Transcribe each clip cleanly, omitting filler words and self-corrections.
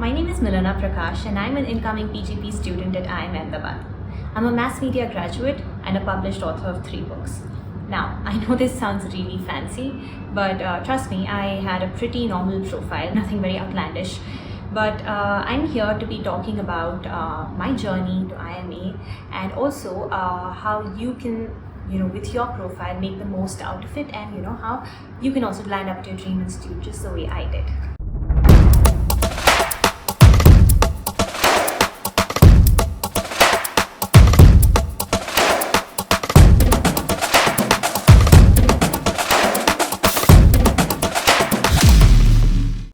My name is Milana Prakash and I'm an incoming PGP student at IIM Ahmedabad. I'm a mass media graduate and a published author of 3 books. Now, I know this sounds really fancy, but trust me, I had a pretty normal profile, nothing very outlandish. But I'm here to be talking about my journey to IMA and also how you can, with your profile, make the most out of it, and how you can also land up to your dream institute just the way I did.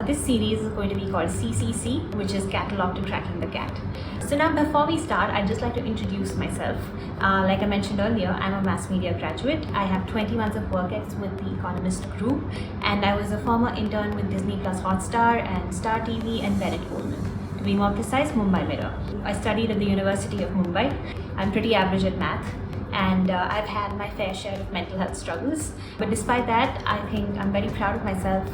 This series is going to be called CCC, which is Catalogue to Cracking the Cat. So now before we start, I'd just like to introduce myself. Like I mentioned earlier, I'm a mass media graduate. I have 20 months of work with the Economist group, and I was a former intern with Disney Plus Hotstar and Star TV and Bennett Coleman. To be more precise, Mumbai Mirror. I studied at the University of Mumbai. I'm pretty average at math, and I've had my fair share of mental health struggles. But despite that, I think I'm very proud of myself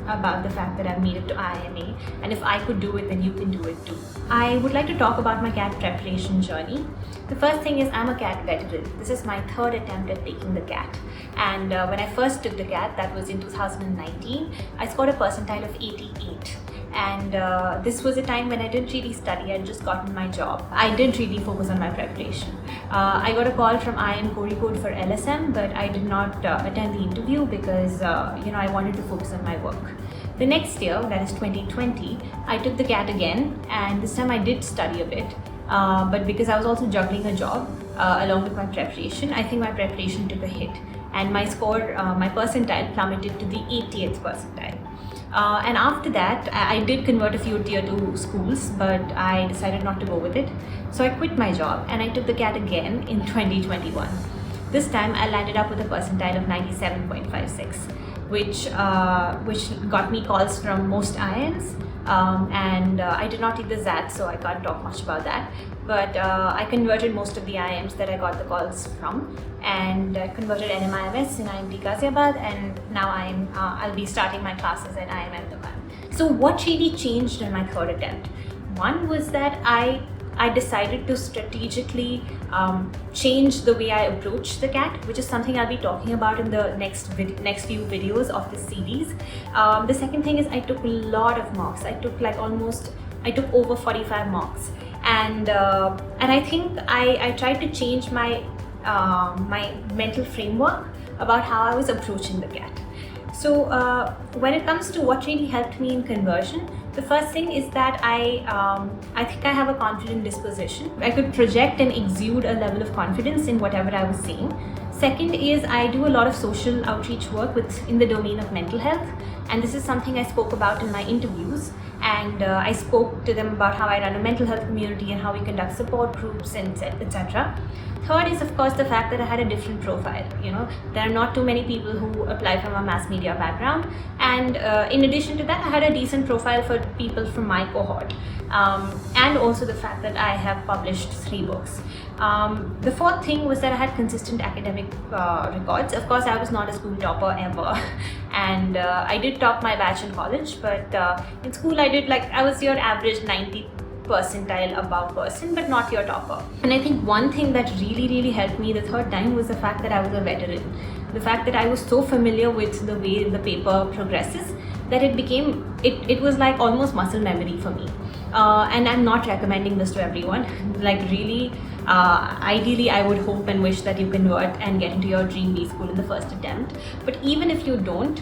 about the fact that I've made it to IIMA, and if I could do it, then you can do it too. I would like to talk about my CAT preparation journey. The first thing is I'm a CAT veteran. This is my 3rd attempt at taking the CAT, and when I first took the CAT, that was in 2019, I scored a percentile of 88. And this was a time when I didn't really study. I'd just gotten my job. I didn't really focus on my preparation. I got a call from IIM Code for LSM, but I did not attend the interview because I wanted to focus on my work. The next year, that is 2020, I took the CAT again, and this time I did study a bit. But because I was also juggling a job along with my preparation, I think my preparation took a hit, and my score, my percentile plummeted to the 80th percentile. And after that, I did convert a few tier 2 schools, but I decided not to go with it. So I quit my job and I took the CAT again in 2021. This time I landed up with a percentile of 97.56, which got me calls from most IIMs. And I did not take the ZAT, so I can't talk much about that. But I converted most of the IIMs that I got the calls from, and converted NMIMS in IIM Ghaziabad, and now I'll be starting my classes at IIM Ahmedabad. So what really changed in my 3rd attempt? One was that I decided to strategically change the way I approach the CAT, which is something I'll be talking about in the next few videos of this series. The second thing is I took a lot of mocks. I took over 45 mocks, and I think I tried to change my mental framework about how I was approaching the CAT. So when it comes to what really helped me in conversion, the first thing is that I think I have a confident disposition. I could project and exude a level of confidence in whatever I was saying. Second is I do a lot of social outreach work in the domain of mental health, and this is something I spoke about in my interviews, and I spoke to them about how I run a mental health community and how we conduct support groups, etc. Third is, of course, the fact that I had a different profile. There are not too many people who apply from a mass media background, and in addition to that, I had a decent profile for people from my cohort, and also the fact that I have published 3 books. The fourth thing was that I had consistent academic records. Of course, I was not a school topper ever, and I did top my batch in college, but in school I was your average 90 percentile above person, but not your topper. And I think one thing that really helped me the 3rd time was the fact that I was a veteran. The fact that I was so familiar with the way the paper progresses that it was like almost muscle memory for me. And I'm not recommending this to everyone. Ideally, I would hope and wish that you convert and get into your dream B school in the 1st attempt. But even if you don't,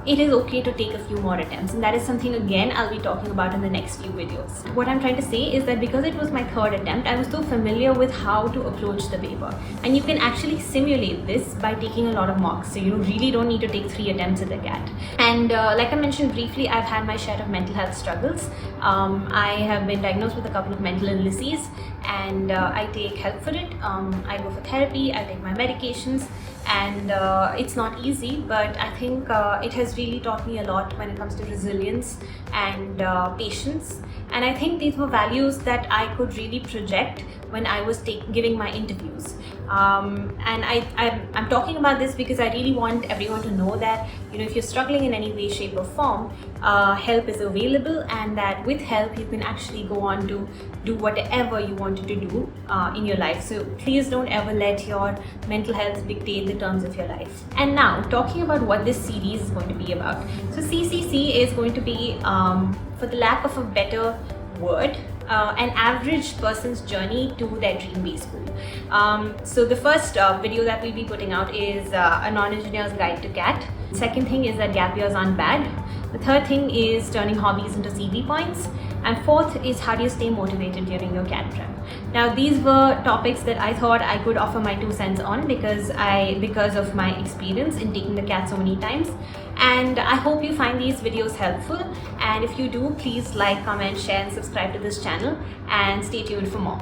it is okay to take a few more attempts, and that is something again I'll be talking about in the next few videos. What I'm trying to say is that because it was my 3rd attempt, I was so familiar with how to approach the paper, and you can actually simulate this by taking a lot of mocks, so you really don't need to take 3 attempts at the CAT. And like I mentioned briefly, I've had my share of mental health struggles. I have been diagnosed with a couple of mental illnesses, and I take help for it. I go for therapy, I take my medications, and it's not easy, but I think it has really taught me a lot when it comes to resilience and patience. And I think these were values that I could really project when I was giving my interviews. And I'm talking about this because I really want everyone to know that if you're struggling in any way, shape or form, help is available, and that with help you can actually go on to do whatever you wanted to do in your life. So please don't ever let your mental health dictate the terms of your life. And now talking about what this series is going to be about. So CCC is going to be, for the lack of a better word, an average person's journey to their dream-based school. So the first video that we'll be putting out is a non-engineer's guide to CAT. Second thing is that gap years aren't bad. The third thing is turning hobbies into CV points. And fourth is how do you stay motivated during your CAT prep. Now these were topics that I thought I could offer my 2 cents on because of my experience in taking the CAT so many times. And I hope you find these videos helpful, and if you do, please like, comment, share and subscribe to this channel, and stay tuned for more.